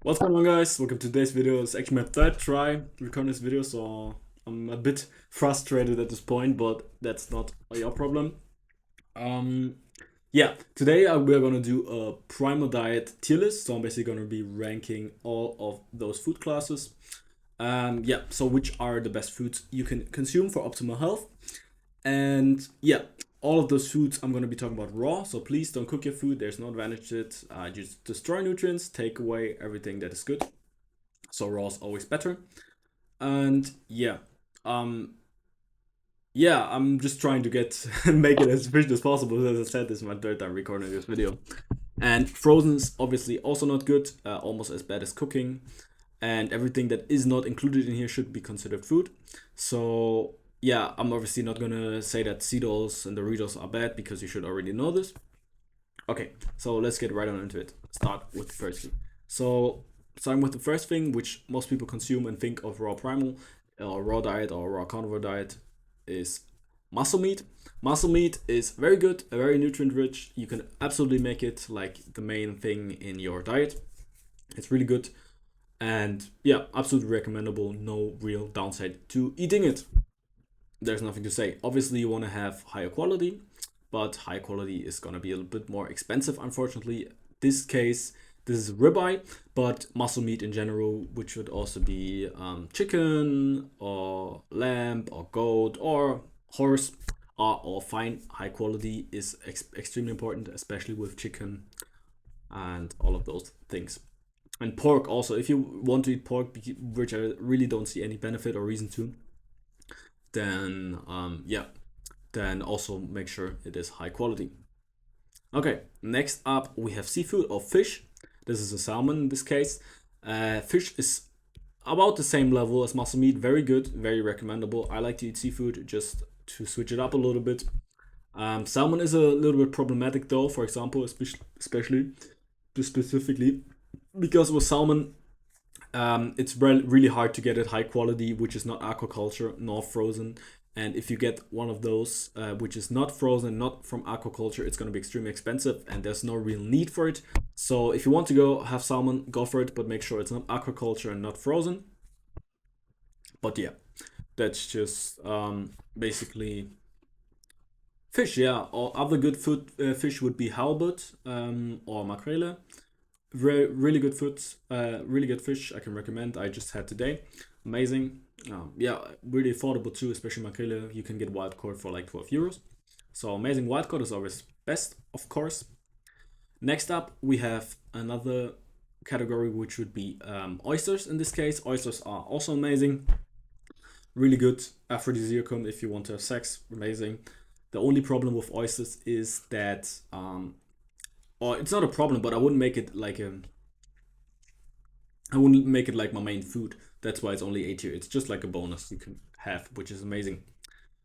What's going on, guys? Welcome to today's video. It's actually my third try recording this video, so I'm a bit frustrated at this point, but that's not your problem. Um, yeah, today we're gonna do a Primal diet tier list. So I'm basically gonna be ranking all of those food classes. Yeah, so which are the best foods you can consume for optimal health? And yeah, all of those foods I'm going to be talking about raw. So please don't cook your food. There's no advantage to it. Just destroy nutrients, take away everything that is good. So raw is always better. And um, I'm just trying to get make it as efficient as possible. As I said, this is my third time recording this video. And frozen is obviously also not good, almost as bad as cooking. And everything that is not included in here should be considered food. So yeah, I'm obviously not gonna say that Cereals and Doritos are bad because you should already know this. Okay, so let's get right on into it. Start with the first thing. So starting with the first thing, which most people consume and think of raw primal or raw diet or raw carnivore diet, is muscle meat. Muscle meat is very good, very nutrient rich. You can absolutely make it like the main thing in your diet. It's really good. And yeah, absolutely recommendable. No real downside to eating it. There's nothing to say. Obviously, you want to have higher quality, but high quality is going to be a little bit more expensive, unfortunately. This case, this is ribeye, but muscle meat in general, which would also be chicken or lamb or goat or horse, are all fine. High quality is extremely important, especially with chicken and all of those things. And pork also, if you want to eat pork, which I really don't see any benefit or reason to, then then also make sure it is high quality. Okay, next up we have seafood or fish. This is a salmon in this case. Fish is about the same level as muscle meat. Very good, very recommendable. I like to eat seafood just to switch it up a little bit. Salmon is a little bit problematic though, for example, especially specifically because with salmon, it's really hard to get it high quality, which is not aquaculture nor frozen. And if you get one of those, which is not frozen, not from aquaculture, it's going to be extremely expensive and there's no real need for it. So if you want to go have salmon, go for it, but make sure it's not aquaculture and not frozen. But yeah, that's just basically fish. Yeah, or other good food fish would be halibut or makrele. Really good food, really good fish. I can recommend. I just had today. Amazing. Yeah, really affordable too, especially makrele. You can get wild caught for like 12 euros. So amazing. Wild caught is always best, of course. Next up, we have another category, which would be oysters in this case. Oysters are also amazing. Really good aphrodisiacum if you want to have sex. Amazing. The only problem with oysters is that or it's not a problem, but I wouldn't make it like I wouldn't make it like my main food. That's why it's only A tier. It's just like a bonus you can have, which is amazing.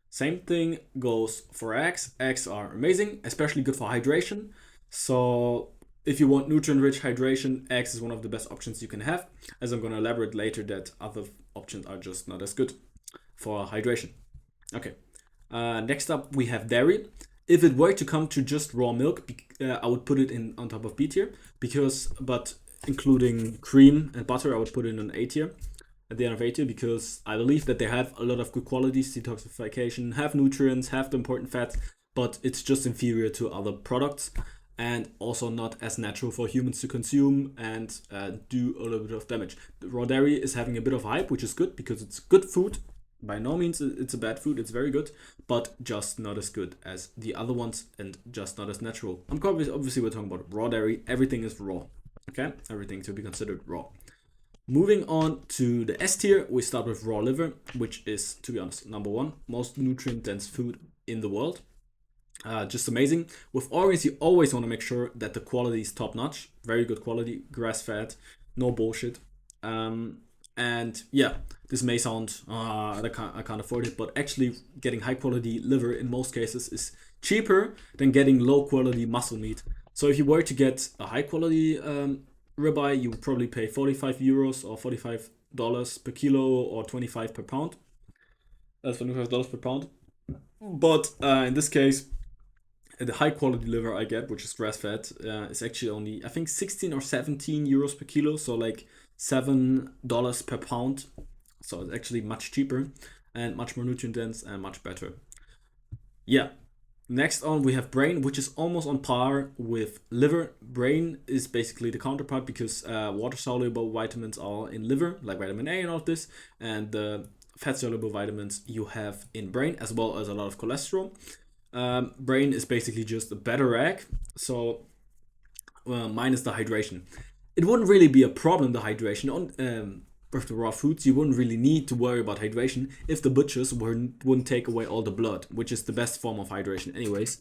Same thing goes for eggs. Eggs are amazing, especially good for hydration. So if you want nutrient-rich hydration, eggs is one of the best options you can have. As I'm going to elaborate later, that other options are just not as good for hydration. Okay. Next up, we have dairy. If it were to come to just raw milk, I would put it in on top of B tier but including cream and butter, I would put it in A tier at the end of A tier because I believe that they have a lot of good qualities, detoxification, have nutrients, have the important fats, but it's just inferior to other products and also not as natural for humans to consume and do a little bit of damage. The raw dairy is having a bit of hype, which is good because it's good food. By no means it's a bad food, it's very good, but just not as good as the other ones and just not as natural. Obviously we're talking about raw dairy, everything is raw, okay? Everything to be considered raw. Moving on to the S tier, we start with raw liver, which is, to be honest, number one, most nutrient dense food in the world. Just amazing. With organs, you always want to make sure that the quality is top notch, very good quality, grass fed, no bullshit. And yeah, this may sound I can't afford it, but actually getting high quality liver in most cases is cheaper than getting low quality muscle meat. So if you were to get a high quality ribeye, you would probably pay 45 euros or $45 per kilo or 25 per pound. That's $25 per pound. But in this case, the high quality liver I get, which is grass fed, is actually only I think 16 or 17 euros per kilo, so like $7 per pound. So it's actually much cheaper and much more nutrient dense and much better. Yeah. Next on we have brain, which is almost on par with liver. Brain is basically the counterpart because water soluble vitamins are in liver, like vitamin A and all of this, and the fat soluble vitamins you have in brain, as well as a lot of cholesterol. Brain is basically just a better egg, so minus the hydration. It wouldn't really be a problem, the hydration on with the raw foods. You wouldn't really need to worry about hydration if the butchers wouldn't take away all the blood, which is the best form of hydration anyways.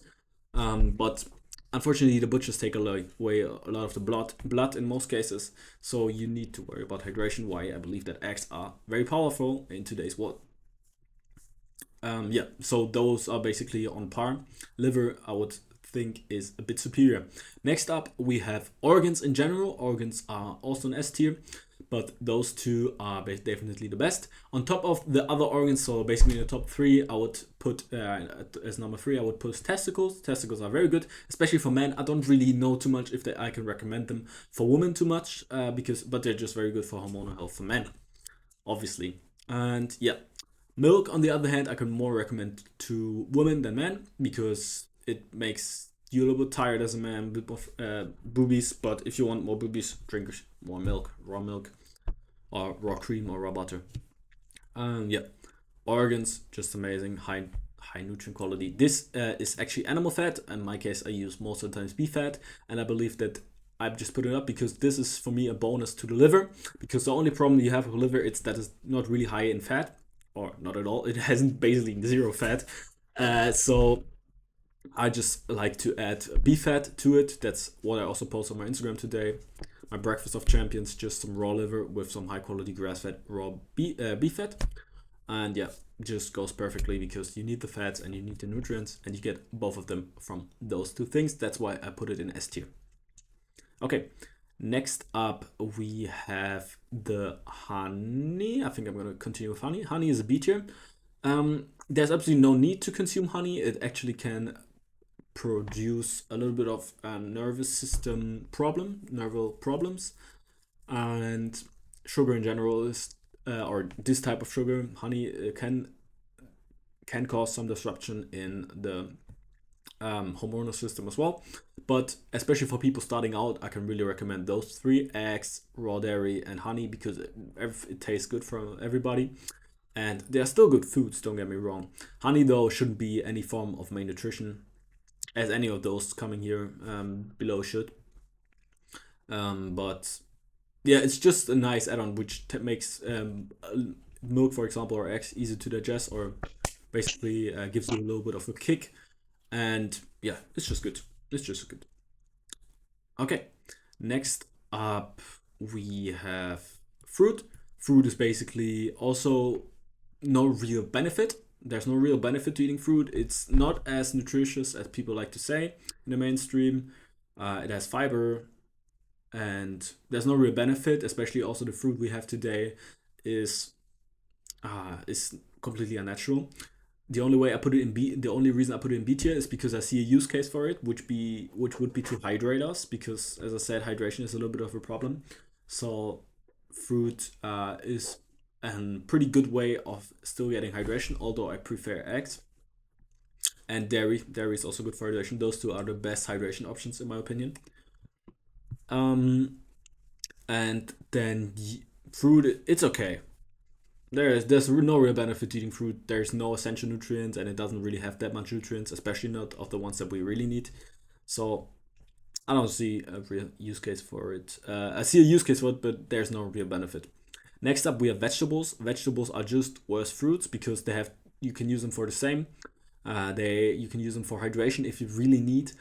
But unfortunately the butchers take away a lot of the blood in most cases, so you need to worry about hydration. Why I believe that eggs are very powerful in today's world. Yeah, so those are basically on par. Liver, I would think, is a bit superior. Next up, we have organs in general. Organs are also an S tier, but those two are definitely the best. On top of the other organs, so basically in the top three, I would put as number three, I would put testicles. Testicles are very good, especially for men. I don't really know too much if I can recommend them for women too much, but they're just very good for hormonal health for men, obviously. And yeah, milk, on the other hand, I can more recommend to women than men because it makes you a little bit tired as a man with boobies. But if you want more boobies, drink more milk, raw milk, or raw cream or raw butter. Yeah, organs just amazing, high nutrient quality. This is actually animal fat. In my case, I use most of the times beef fat, and I believe that I've just put it up because this is for me a bonus to the liver. Because the only problem you have with liver is that it's not really high in fat, or not at all. It has basically zero fat. So I just like to add beef fat to it. That's what I also post on my Instagram today. My breakfast of champions, just some raw liver with some high quality grass fed raw beef fat. And yeah, just goes perfectly because you need the fats and you need the nutrients, and you get both of them from those two things. That's why I put it in S tier. Okay, next up we have the honey. I think I'm gonna continue with honey. Honey is a B tier. There's absolutely no need to consume honey. It actually can produce a little bit of nervous system nerval problems, and sugar in general is, or this type of sugar, honey, can cause some disruption in the hormonal system as well. But especially for people starting out, I can really recommend those three: eggs, raw dairy, and honey, because it tastes good for everybody. And they are still good foods, don't get me wrong. Honey, though, shouldn't be any form of main nutrition, as any of those coming here below should. But yeah, it's just a nice add-on which makes milk, for example, or eggs easy to digest, or basically gives you a little bit of a kick. And yeah, it's just good. It's just good. Okay, next up we have fruit. Fruit is basically also no real benefit. There's no real benefit to eating fruit. It's not as nutritious as people like to say in the mainstream. It has fiber, and there's no real benefit. Especially also the fruit we have today is completely unnatural. The only way I put it in B, the only reason I put it in B tier is because I see a use case for it, which would be to hydrate us, because as I said, hydration is a little bit of a problem. So fruit is a pretty good way of still getting hydration, although I prefer eggs. And dairy is also good for hydration. Those two are the best hydration options in my opinion. And then fruit, it's okay. There's no real benefit to eating fruit. There's no essential nutrients, and it doesn't really have that much nutrients, especially not of the ones that we really need. So I don't see a real use case for it. I see a use case for it, but there's no real benefit. Next up, we have vegetables. Vegetables are just worse fruits because you can use them for the same. You can use them for hydration if you really need,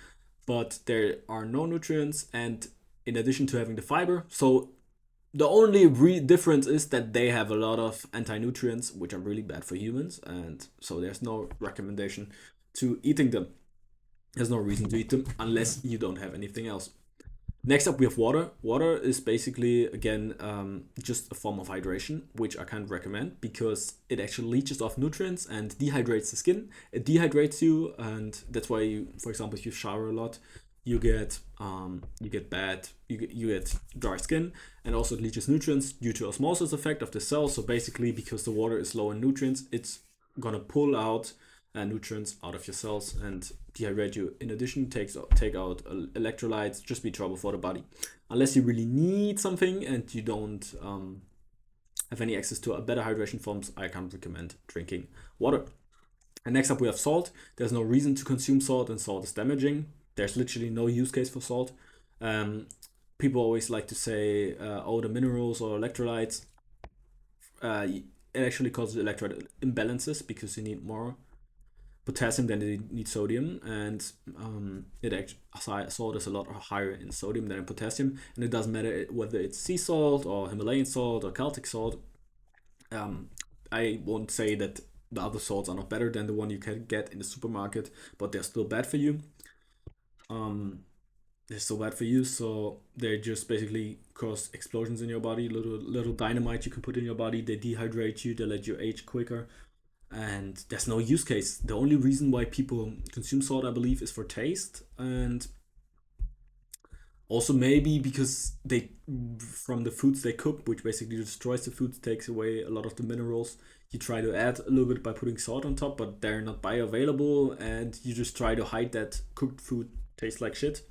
but there are no nutrients, and in addition to having the fiber, so the only difference is that they have a lot of anti-nutrients, which are really bad for humans, and so there's no recommendation to eating them. There's no reason to eat them unless you don't have anything else. Next up, we have water. Water is basically, again, just a form of hydration, which I can't recommend because it actually leaches off nutrients and dehydrates the skin. It dehydrates you, and that's why you, for example, if you shower a lot, you get you get dry skin, and also it leaches nutrients due to osmosis effect of the cells. So basically, because the water is low in nutrients, it's gonna pull out nutrients out of your cells and dehydrate you. In addition, take out electrolytes, just be trouble for the body. Unless you really need something and you don't have any access to a better hydration forms, I can't recommend drinking water. And next up, we have salt. There's no reason to consume salt, and salt is damaging. There's literally no use case for salt. People always like to say, oh, the minerals or electrolytes. It actually causes electrolyte imbalances because you need more potassium than they need sodium, and salt is a lot higher in sodium than in potassium, and it doesn't matter whether it's sea salt or Himalayan salt or Celtic salt. I won't say that the other salts are not better than the one you can get in the supermarket, but they're still bad for you. They're still bad for you, so they just basically cause explosions in your body, little dynamite you can put in your body. They dehydrate you, they let you age quicker, and there's no use case. The only reason why people consume salt, I believe, is for taste, and also maybe because they, from the foods they cook, which basically destroys the food, takes away a lot of the minerals. You try to add a little bit by putting salt on top, but they're not bioavailable, and you just try to hide that cooked food tastes like shit.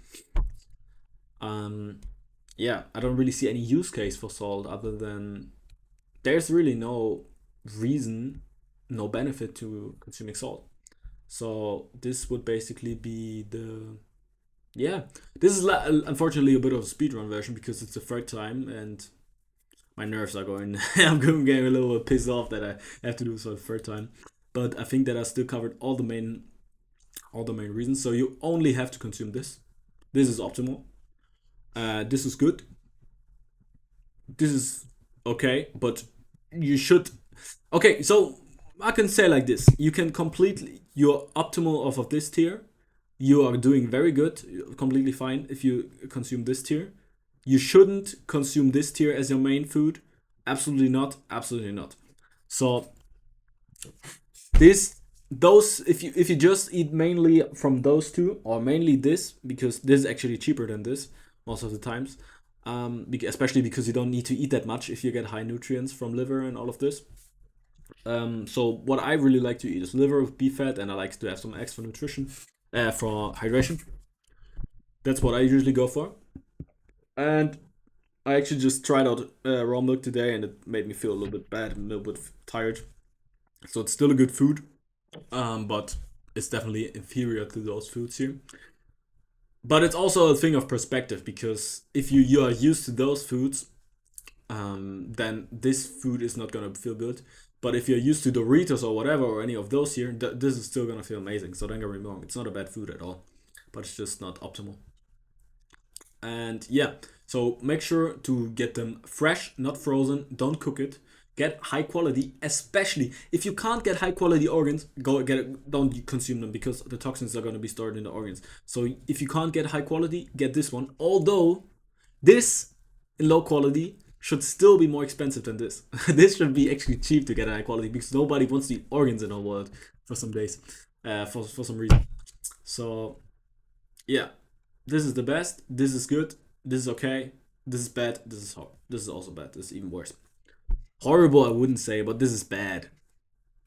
Yeah, I don't really see any use case for salt other than there's really no reason, no benefit to consuming salt. So this would basically be the, yeah. This is unfortunately a bit of a speedrun version because it's the third time and my nerves are going. I'm getting a little bit pissed off that I have to do this for the third time. But I think that I still covered all the main reasons. So you only have to consume this. This is optimal. This is good. This is okay, but you should. Okay, so I can say like this: you can completely, you're optimal off of this tier. You are doing very good, completely fine if you consume this tier. You shouldn't consume this tier as your main food. Absolutely not. Absolutely not. So those if you just eat mainly from those two or mainly this, because this is actually cheaper than this most of the times, especially because you don't need to eat that much if you get high nutrients from liver and all of this. So what I really like to eat is liver with beef fat, and I like to have some extra nutrition for hydration. That's what I usually go for. And I actually just tried out raw milk today, and it made me feel a little bit bad, a little bit tired. So it's still a good food, but it's definitely inferior to those foods here. But it's also a thing of perspective, because if you are used to those foods, then this food is not gonna feel good. But if you're used to Doritos or whatever or any of those here, this is still gonna feel amazing. So don't get me wrong, it's not a bad food at all, but it's just not optimal. And yeah, so make sure to get them fresh, not frozen. Don't cook it. Get high quality, especially if you can't get high quality organs. Go get it. Don't consume them because the toxins are going to be stored in the organs. So if you can't get high quality, get this one. Although this in low quality should still be more expensive than this. This should be actually cheap to get high quality because nobody wants the organs in our world for some days, for some reason. So yeah, this is the best. This is good. This is okay. This is bad. This is also bad. This is even worse. Horrible, I wouldn't say, but this is bad.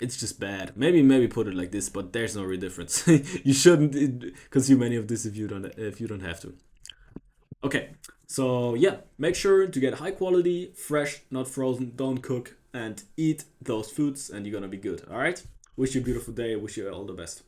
It's just bad. Maybe put it like this, but there's no real difference. You shouldn't consume any of this if you don't have to. Okay, so yeah, make sure to get high quality, fresh, not frozen. Don't cook, and eat those foods, and you're gonna be good. All right. Wish you a beautiful day. Wish you all the best.